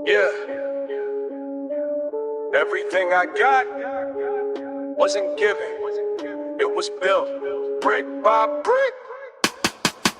Yeah, everything I got wasn't given, it was built brick by brick.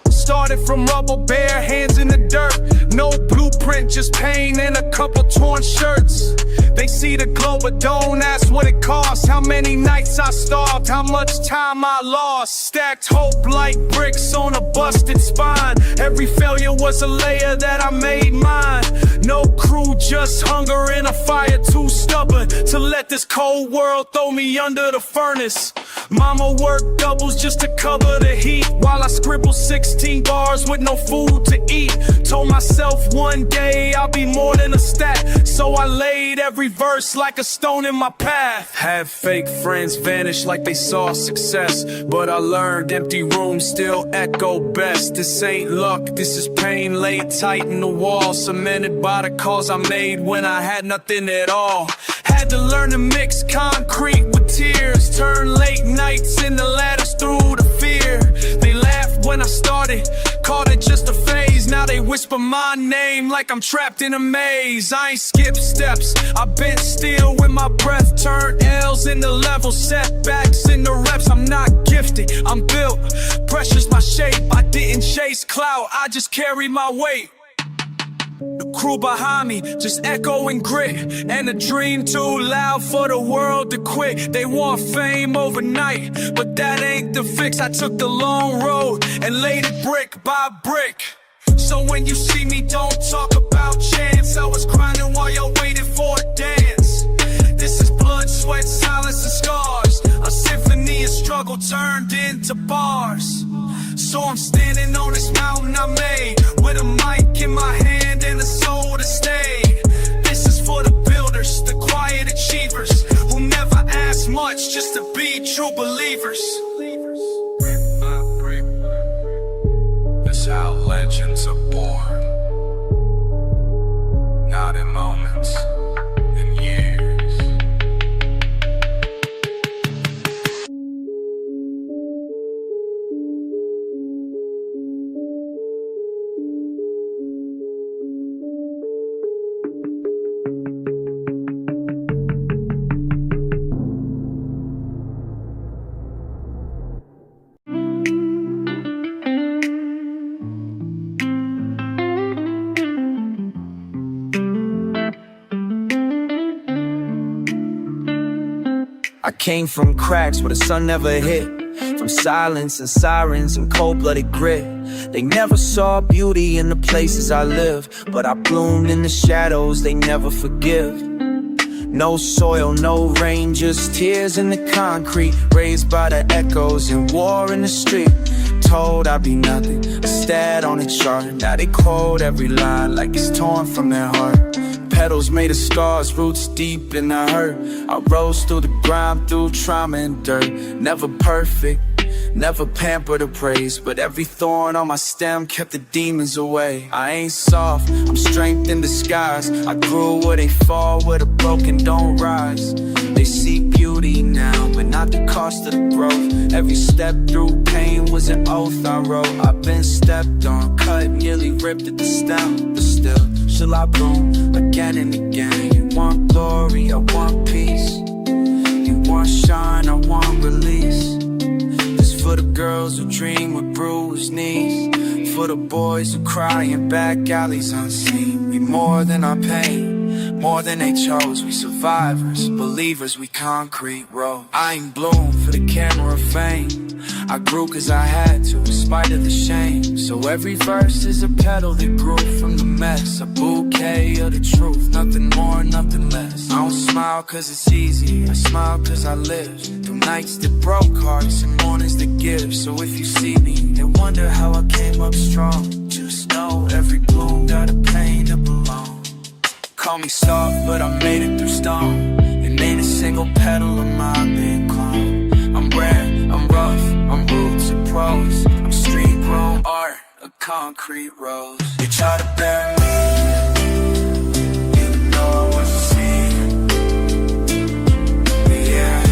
Started from rubble, bare hands in the dirt. No blueprint, just pain and a couple torn shirts. They see the glow but don't ask what it costs. How many nights I starved, how much time I lost. Stacked hope like bricks on a busted spine. Every failure was a layer that I made mine. No crew, just hunger and a fire too stubborn to let this cold world throw me under the furnace. Mama worked doubles just to cover the heat, while I scribbled 16 bars with no food to eat. Told myself one day I'll be more than a stat, so I laid every verse like a stone in my path. Had fake friends vanish like they saw success, but I learned empty rooms still echo best. This ain't luck, this is pain laid tight in the wall, cemented by the calls I made when I had nothing at all. Had to learn to mix concrete with tears, turn late nights into ladders through the fear. They laughed when I started, called it just a phase. Now they whisper my name like I'm trapped in a maze. I ain't skipped steps, I bent still with my breath. Turned L's into levels, setbacks into reps. I'm not gifted, I'm built, pressure's my shape. I didn't chase clout, I just carry my weight. The crew behind me, just echoing grit, and a dream too loud for the world to quit. They want fame overnight, but that ain't the fix. I took the long road and laid it brick by brick. So when you see me, don't talk about chance. I was grinding while you're waiting for a dance. This is blood, sweat, silence, and scars. A symphony of struggle turned into bars. So I'm standing on this mountain I made, with a mic in my hand and a soul to stay. This is for the builders, the quiet achievers, who never ask much just to be true believers. Brick by brick, that's how legends are born. Not in moments, in years. I came from cracks where the sun never hit, from silence and sirens and cold-blooded grit. They never saw beauty in the places I live, but I bloomed in the shadows they never forgive. No soil, no rain, just tears in the concrete, raised by the echoes and war in the street. Told I'd be nothing, a stat on a chart. Now they quote every line like it's torn from their heart. Petals made of scars, roots deep in the hurt. I rose through the grime, through trauma and dirt. Never perfect, never pampered or praised, but every thorn on my stem kept the demons away. I ain't soft, I'm strength in disguise. I grew where they fall, where the broken don't rise. They see beauty now, but not the cost of the growth. Every step through pain was an oath I wrote. I've been stepped on, cut, nearly ripped at the stem, but still, shall I bloom again and again? You want glory, I want peace. You want shine, I want release. This for the girls who dream with bruised knees, for the boys who cry in back alleys unseen. We more than our pain, more than they chose. We survivors, believers, we concrete roads. I ain't bloom for the camera fame, I grew cause I had to, in spite of the shame. So every verse is a petal that grew from the mess, a bouquet of the truth, nothing more, nothing less. I don't smile cause it's easy, I smile cause I live through nights that broke hearts and mornings that give. So if you see me and wonder how I came up strong, just know every bloom got a pain to belong. Call me soft but I made it through storm, and ain't a single petal of my been clone. I'm rare, I'm rough, I'm roots and prose. I'm street grown art, a concrete rose. You try to bury me, you know I wasn't seen. Yeah.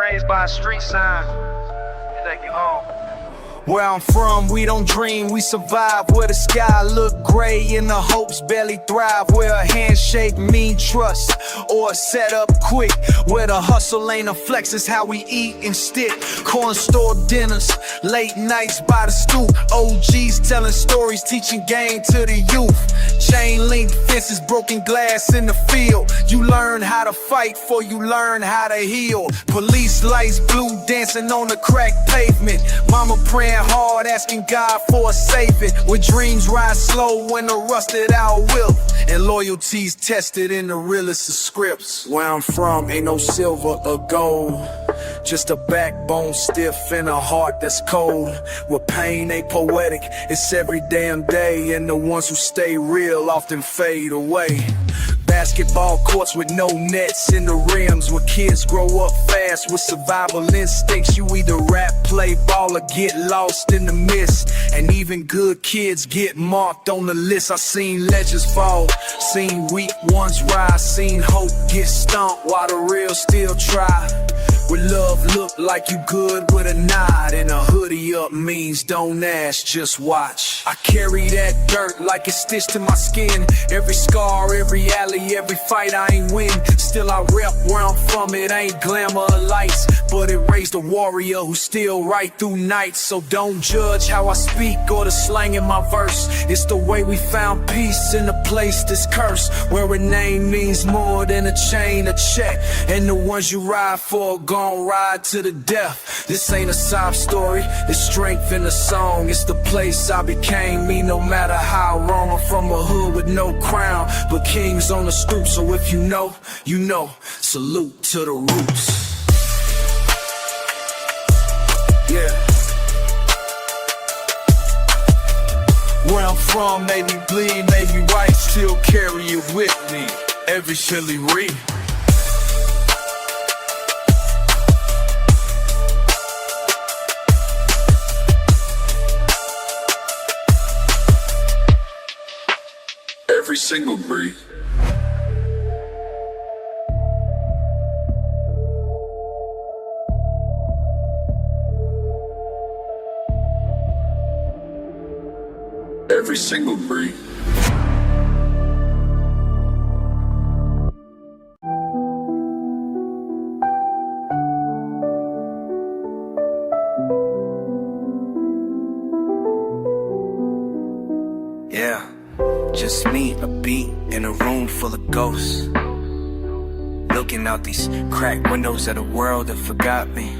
raised by a street sign. Take you home. Where I'm from, we don't dream, we survive. Where the sky look gray and the hopes barely thrive. Where a handshake mean trust or a setup quick. Where the hustle ain't a flex, it's how we eat and stick. Corner store dinners, late nights by the stoop. OGs telling stories, teaching game to the youth. Chain link fences, broken glass in the field. You learn how to fight before you learn how to heal. Police lights blue dancing on the cracked pavement. Mama praying hard, asking God for a saving. Where dreams rise slow when the rusted out will, and loyalties tested in the realest of scripts. Where I'm from ain't no silver or gold, just a backbone stiff and a heart that's cold. Where pain ain't poetic, it's every damn day, and the ones who stay real often fade away. Basketball courts with no nets in the rims, where kids grow up fast with survival instincts. You either rap, play ball, or get lost in the mist. And even good kids get marked on the list. I seen legends fall, seen weak ones rise, seen hope get stomped while the real still try. Where love look like you good with a nod, and a hoodie up means don't ask, just watch. I carry that dirt like it's stitched to my skin. Every scar, every alley, every fight I ain't win. Still I rep where I'm from, it ain't glamour or lights, but it raised a warrior who still right through nights. So don't judge how I speak or the slang in my verse. It's the way we found peace in a place that's cursed, where a name means more than a chain, a check. And the ones you ride for gon' ride to the death. This ain't a sob story, it's strength in the song. It's the place I became, me no matter how wrong. I'm from a hood with no crown, but kings on the stoop. So if you know, you know. Salute to the roots. Yeah. Where I'm from made me bleed, made me right. Still carry it with me every Philly read. Every single breed. Every single breed. Yeah. Just me, a beat, in a room full of ghosts, looking out these cracked windows at a world that forgot me.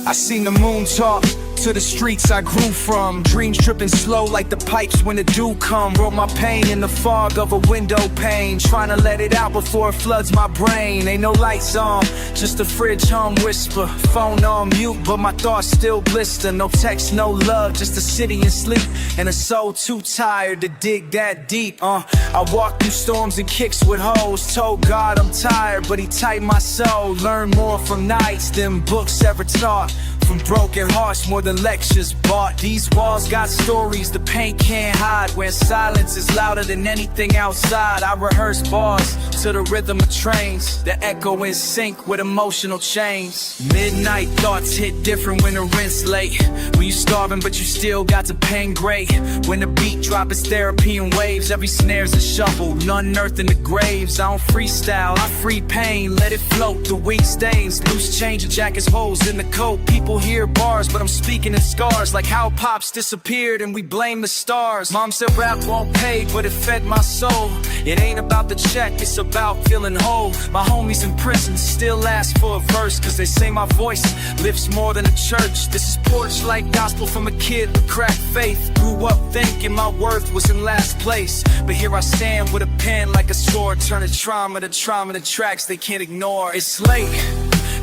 I seen the moon talk to the streets I grew from. Dreams tripping slow like the pipes when the dew come. Wrote my pain in the fog of a window pane, trying to let it out before it floods my brain. Ain't no lights on, just a fridge hum whisper. Phone on mute, but my thoughts still blister. No text, no love, just a city in sleep, and a soul too tired to dig that deep. I walk through storms and kicks with hoes. Told God I'm tired, but he tightened my soul. Learn more from nights than books ever taught. From broken hearts, more than lectures bought. These walls got stories the paint can't hide, where silence is louder than anything outside. I rehearse bars to the rhythm of trains that echo in sync with emotional chains. Midnight thoughts hit different when the rent's late. When you starving but you still got to pen great. When the beat drop, it's therapy in waves. Every snare's a shuffle, unearthing the graves. I don't freestyle, I free pain, let it float. The weak stains, loose change of jackets, holes in the coat. People hear bars, but I'm speaking in scars, like how pops disappeared and we blame the stars. Mom said rap won't pay, but it fed my soul. It ain't about the check, it's about feeling whole. My homies in prison still ask for a verse, cause they say my voice lifts more than a church. This is porch like gospel from a kid with cracked faith. Grew up thinking my worth was in last place, but here I stand with a pen like a sword, turning trauma to tracks they can't ignore. It's late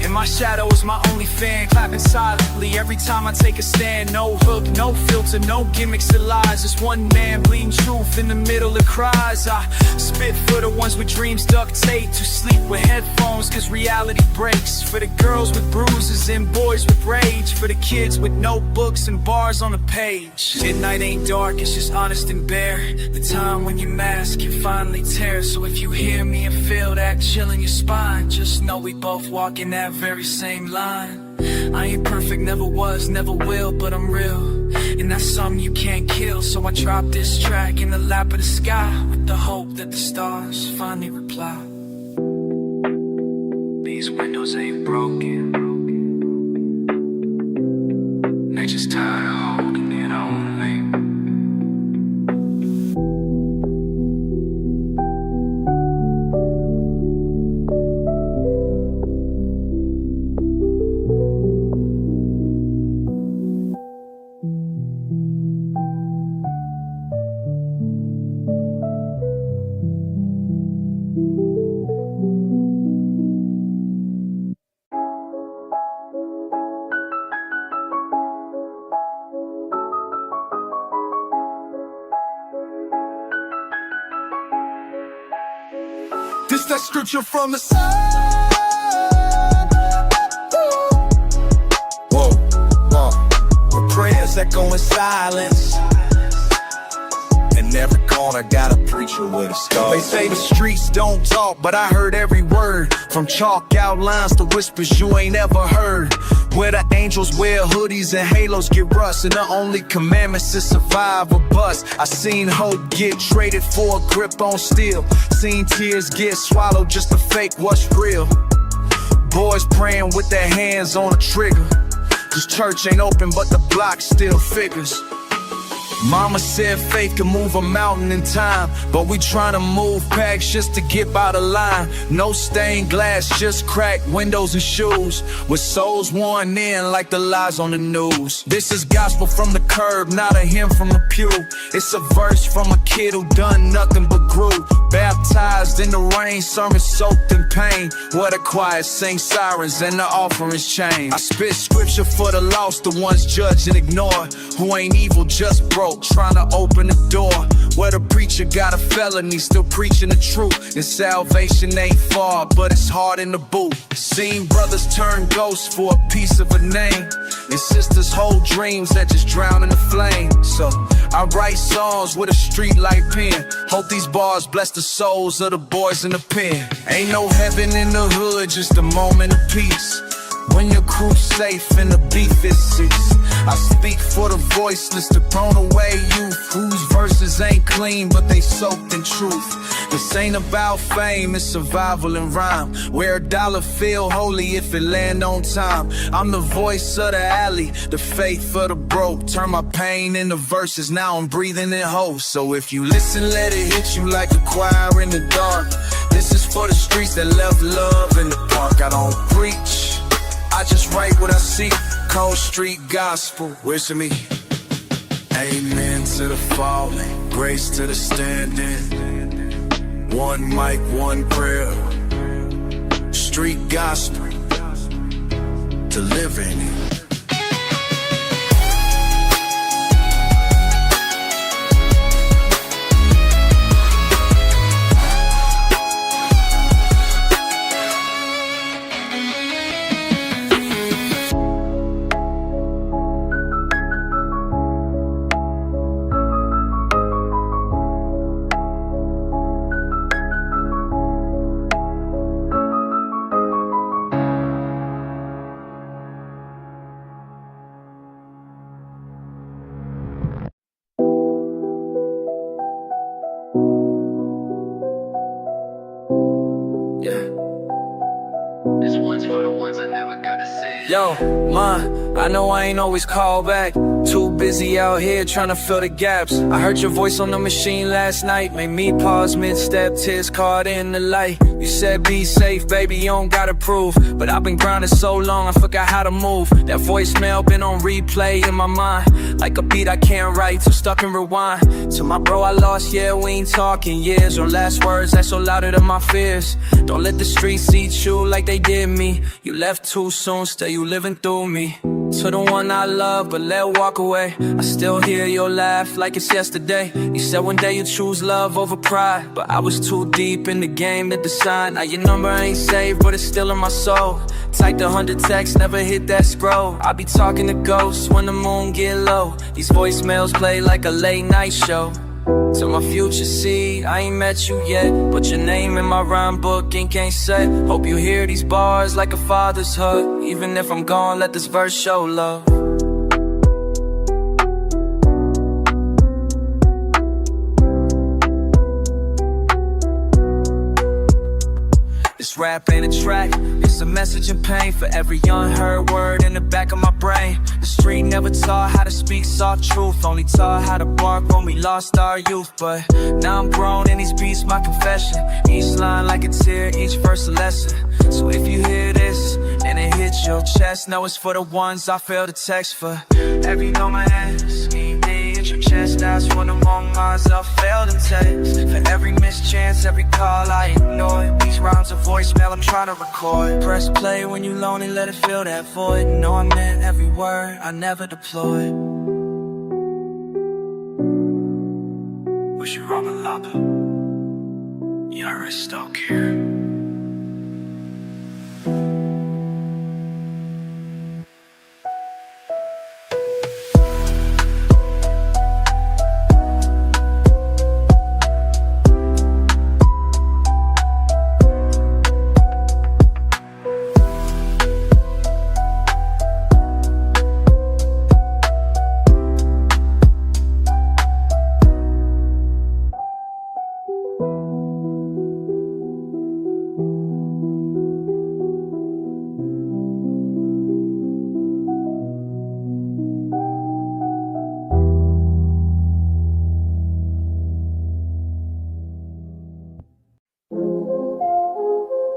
And my shadow is my only fan, clapping silently every time I take a stand. No hook, no filter, no gimmicks or lies. Just one man bleeding truth in the middle of cries. I spit for the ones with dreams duct taped, who sleep with headphones cause reality breaks. For the girls with bruises and boys with rage. For the kids with notebooks and bars on the page. Midnight ain't dark, it's just honest and bare. The time when your mask can finally tear. So if you hear me and feel that chill in your spine, just know we both walking that very same line. I ain't perfect, never was, never will, but I'm real. And that's something you can't kill. So I drop this track in the lap of the sky, with the hope that the stars finally reply. These windows ain't broken, they just tired of holding it only. This that scripture from the side. Whoa, where prayers echo in silence. In every corner got a preacher with a scar. They say the streets don't talk, but I heard every word. From chalk outlines to whispers you ain't ever heard. Where the angels wear hoodies and halos get rust, and the only commandments is survive or bust. I seen hope get traded for a grip on steel. Seen tears get swallowed just to fake what's real. Boys praying with their hands on a trigger, cause church ain't open but the block still figures. Mama said faith can move a mountain in time, but we tryna move packs just to get by the line. No stained glass, just cracked windows and shoes, with souls worn in like the lies on the news. This is gospel from the curb, not a hymn from the pew. It's a verse from a kid who done nothing but grew. Baptized in the rain, sermon soaked in pain, where the choir sing sirens and the offerings change. I spit scripture for the lost, the ones judged and ignored, who ain't evil, just broke, trying to open the door. Where the preacher got a felony, still preaching the truth. And salvation ain't far, but it's hard in the boot. Seen brothers turn ghosts for a piece of a name, and sisters hold dreams that just drown in the flame. So I write songs with a street light pen. Hope these bars bless the souls of the boys in the pen. Ain't no heaven in the hood, just a moment of peace. When your crew's safe and the beef is ceased. I speak for the voiceless, the thrown away youth, whose verses ain't clean but they soaked in truth. This ain't about fame, it's survival and rhyme. Where a dollar feel holy if it land on time. I'm the voice of the alley, the faith of the broke. Turn my pain into verses, now I'm breathing in hope. So if you listen, let it hit you like a choir in the dark. This is for the streets that left love in the park. I don't preach, I just write what I see. Cold street gospel, wishing me. Amen to the falling, grace to the standing. One mic, one prayer. Street gospel to live in. This one's for the ones I never got to see. Yo, ma, I know I ain't always call back, Too busy out here trying to fill the gaps. I heard your voice on the machine last night, made me pause mid-step, tears caught in the light. You said be safe, baby, you don't gotta prove, but I've been grinding so long I forgot how to move. That voicemail been on replay in my mind, like a beat I can't write, too stuck in rewind. To my bro I lost, yeah, we ain't talking years, or last words that's so louder than my fears. Don't let the streets eat you like they did me. You left too soon, still you living through me. To the one I love but let walk away, I still hear your laugh like it's yesterday. You said one day you choose love over pride, but I was too deep in the game to decide. Now your number ain't saved, but it's still in my soul. Typed 100 texts, never hit that scroll. I be talking to ghosts when the moon get low. These voicemails play like a late night show. To my future seed, I ain't met you yet, but your name in my rhyme book, ink ain't set. Hope you hear these bars like a father's hug. Even if I'm gone, let this verse show love. This rap ain't a track, it's a message in pain for every unheard word in the back of my brain. The street never taught how to speak soft truth, only taught how to bark when we lost our youth. But now I'm grown and these beats my confession, each line like a tear, each verse a lesson. So if you hear this and it hits your chest, know it's for the ones I failed to text. For every no my ass, your chest, that's when among myself failed in text. For every mischance, every call I ignore, these rounds of voicemail I'm trying to record. Press play when you lonely, let it fill that void. Know I meant every word I never deployed. Wish you wrong a lot, you already stuck here.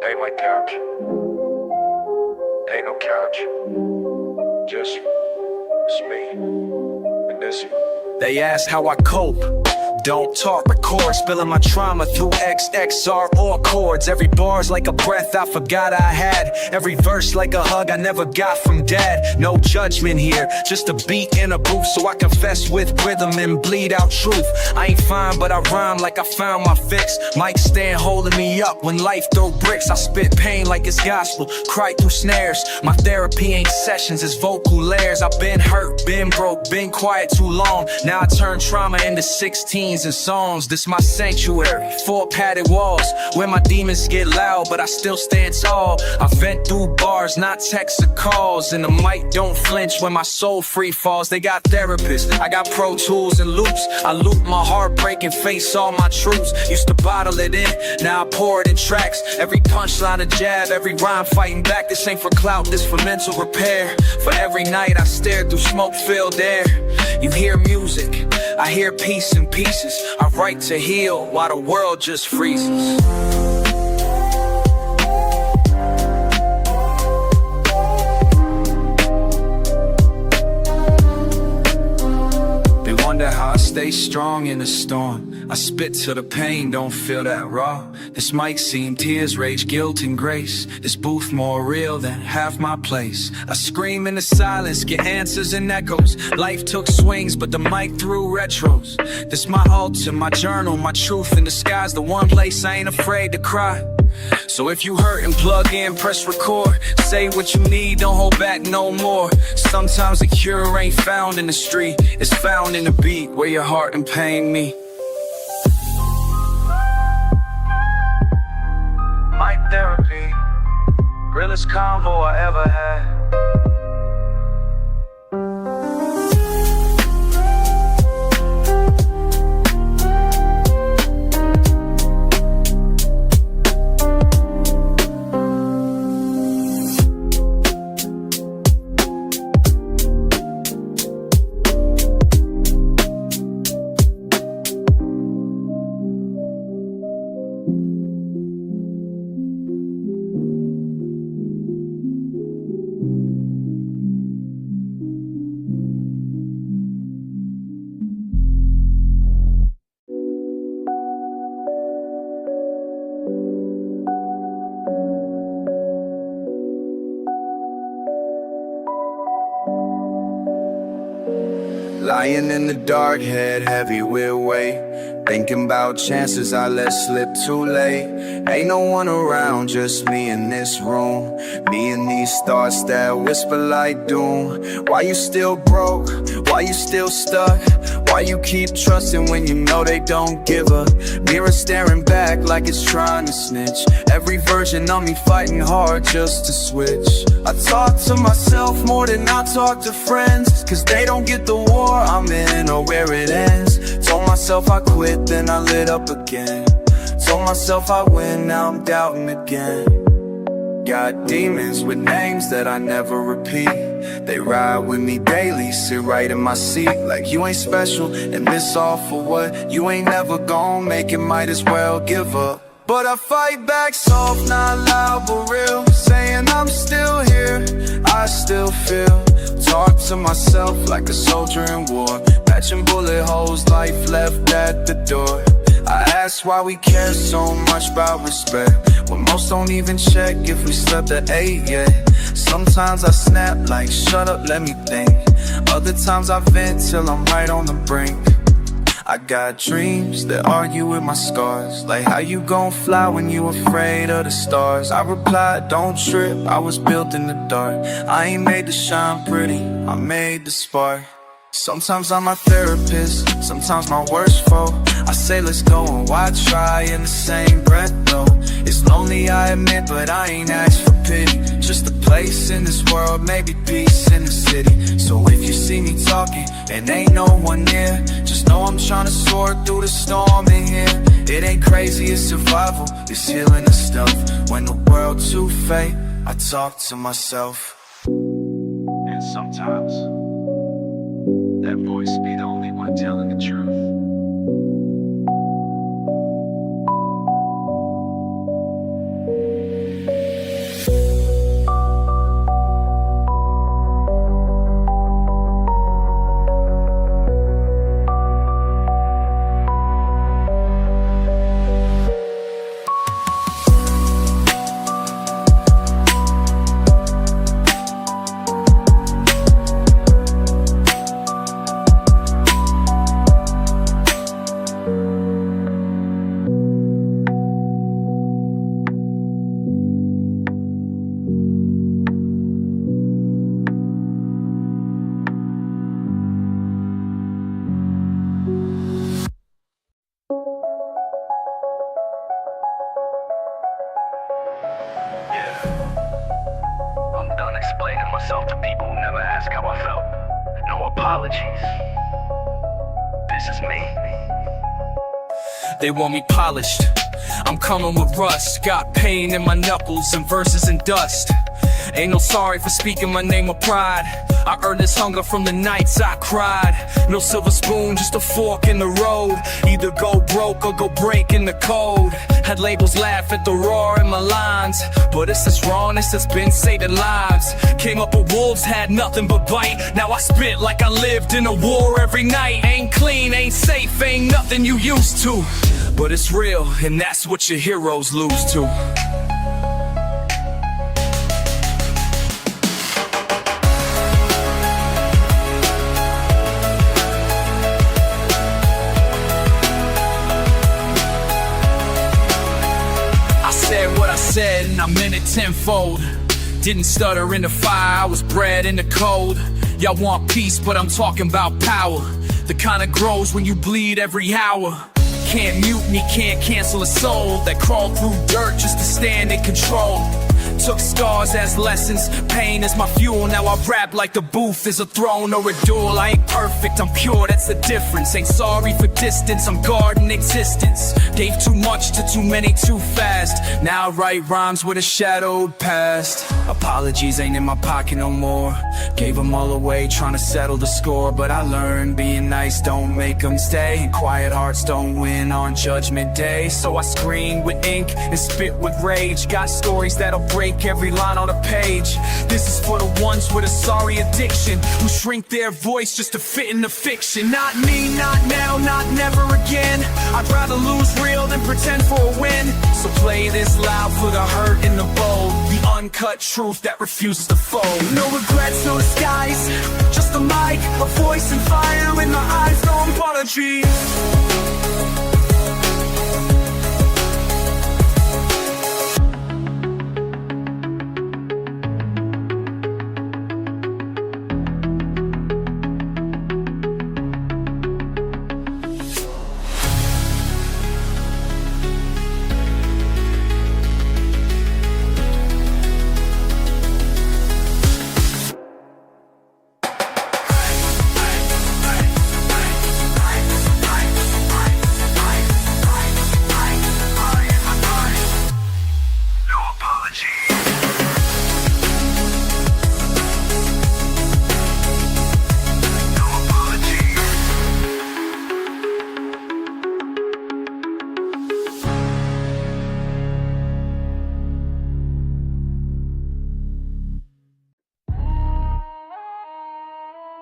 Ain't my couch. Ain't no couch. Just me and this. They ask how I cope. Don't talk, record, spilling my trauma through XXR or chords. Every bar's like a breath I forgot I had. Every verse like a hug I never got from dad. No judgment here, just a beat in a booth, so I confess with rhythm and bleed out truth. I ain't fine, but I rhyme like I found my fix. Mic stand holding me up when life throw bricks. I spit pain like it's gospel, cry through snares. My therapy ain't sessions, it's vocal layers. I've been hurt, been broke, been quiet too long. Now I turn trauma into 16 and songs. This my sanctuary, 4 padded walls where my demons get loud, but I still stand tall. I vent through bars, not texts or calls, and the mic don't flinch when my soul free falls. They got therapists, I got Pro Tools and loops. I loop my heartbreak and face all my truths. Used to bottle it in, now I pour it in tracks. Every punchline a jab, every rhyme fighting back. This ain't for clout, this for mental repair. For every night I stare through smoke-filled air. You hear music, I hear peace in pieces. I write to heal while the world just freezes. They wonder how I stay strong in the storm. I spit till the pain don't feel that raw. This mic seem tears, rage, guilt, and grace. This booth more real than half my place. I scream in the silence, get answers and echoes. Life took swings, but the mic threw retros. This my altar, my journal, my truth in disguise. The one place I ain't afraid to cry. So if you hurt and plug in, press record. Say what you need, don't hold back no more. Sometimes the cure ain't found in the street, it's found in the beat where your heart and pain meet. Mic therapy, realest convo I ever had. Lying in the dark, head heavy with weight, thinking about chances I let slip too late. Ain't no one around, just me in this room, me and these thoughts that whisper like doom. Why you still broke? Why you still stuck? Why you keep trusting when you know they don't give a mirror staring back like it's trying to snitch? Every version of me fighting hard just to switch. I talk to myself more than I talk to friends, cause they don't get the war I'm in or where it ends. Told myself I quit, then I lit up again. Told myself I win, now I'm doubting again. Got demons with names that I never repeat. They ride with me daily, sit right in my seat. Like you ain't special and miss all for what you ain't never gon' make it, might as well give up. But I fight back soft, not loud but real, saying I'm still here, I still feel. Talk to myself like a soldier in war, patching bullet holes, life left at the door. I ask why we care so much about respect, when most don't even check if we slept at 8 yet. Sometimes I snap like shut up, let me think. Other times I vent till I'm right on the brink. I got dreams that argue with my scars, like how you gon' fly when you afraid of the stars. I replied, don't trip, I was built in the dark. I ain't made to shine pretty, I made to spark. Sometimes I'm my therapist, sometimes my worst foe. I say let's go and why try in the same breath though? It's lonely I admit, but I ain't asked for pity. Just a place in this world, maybe peace in the city. So if you see me talking and ain't no one near, just know I'm trying to soar through the storm in here. It ain't crazy, it's survival, it's healing the stuff. When the world too fake, I talk to myself. And sometimes that voice be the only one telling the truth. I'm done explaining myself to people who never ask how I felt. No apologies. This is me. They want me polished, I'm coming with rust. Got pain in my knuckles and verses in dust. Ain't no sorry for speaking my name with pride. I earned this hunger from the nights I cried. No silver spoon, just a fork in the road. Either go broke or go break in the code. Had labels laugh at the roar in my lines, but it's this rawness that's been saving lives. Came up with wolves, had nothing but bite. Now I spit like I lived in a war every night. Ain't clean, ain't safe, ain't nothing you used to, but it's real, and that's what your heroes lose to. What I said, and I meant it tenfold. Didn't stutter in the fire, I was bred in the cold. Y'all want peace, but I'm talking about power. The kind that grows when you bleed every hour. Can't mutiny, can't cancel a soul that crawled through dirt just to stand in control. Took scars as lessons, pain is my fuel. Now I rap like the booth is a throne or a duel. I ain't perfect, I'm pure, that's the difference. Ain't sorry for distance, I'm guarding existence. Gave too much to too many too fast. Now I write rhymes with a shadowed past. Apologies ain't in my pocket no more. Gave them all away, trying to settle the score. But I learned being nice don't make them stay, and quiet hearts don't win on Judgment Day. So I scream with ink and spit with rage. Got stories that'll break mark every line on the page. This is for the ones with a sorry addiction, who shrink their voice just to fit in the fiction. Not me, not now, not never again. I'd rather lose real than pretend for a win. So play this loud for the hurt and the bold, the uncut truth that refuses to fold. No regrets, no disguise, just a mic, a voice and fire in my eyes, no apologies.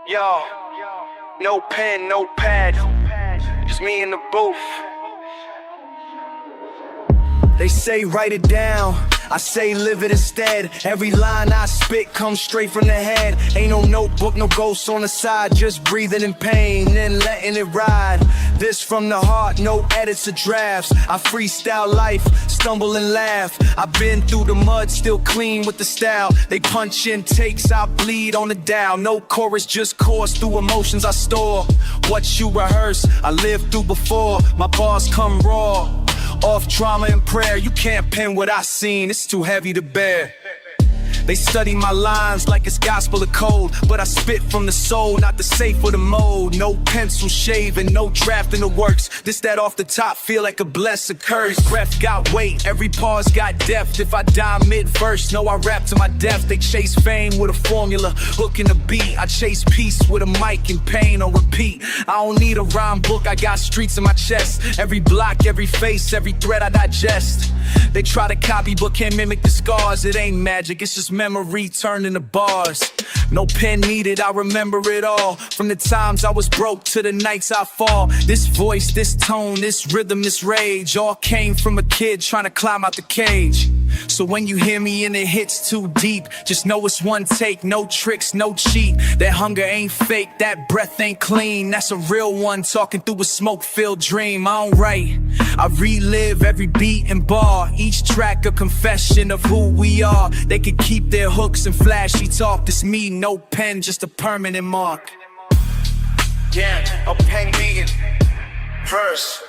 Yo, no pen, no pad, just me in the booth. They say write it down, I say live it instead. Every line I spit comes straight from the head. Ain't no notebook, no ghosts on the side, just breathing in pain, then letting it ride. This from the heart, no edits or drafts. I freestyle life, stumble and laugh. I've been through the mud, still clean with the style. They punch in takes, I bleed on the dial. No chorus, just course through emotions I store. What you rehearse, I lived through before. My bars come raw, off trauma and prayer. You can't pen what I seen, it's too heavy to bear. They study my lines like it's gospel of code, but I spit from the soul, not the safe or the mode. No pencil shaving, no draft in the works. This that off the top feel like a blessed curse. Breath got weight, every pause got depth. If I die mid-verse, know I rap to my death. They chase fame with a formula, hook in the beat. I chase peace with a mic and pain on repeat. I don't need a rhyme book, I got streets in my chest. Every block, every face, every thread I digest. They try to copy but can't mimic the scars. It ain't magic, it's just memory turned into bars. No pen needed, I remember it all. From the times I was broke to the nights I fall. This voice, this tone, this rhythm, this rage, all came from a kid trying to climb out the cage. So when you hear me and it hits too deep, just know it's one take, no tricks, no cheat. That hunger ain't fake, that breath ain't clean. That's a real one talking through a smoke-filled dream. I don't write, I relive every beat and bar. Each track a confession of who we are. They could keep their hooks and flashy talk. This me, no pen, just a permanent mark. Yeah, a pen beating verse.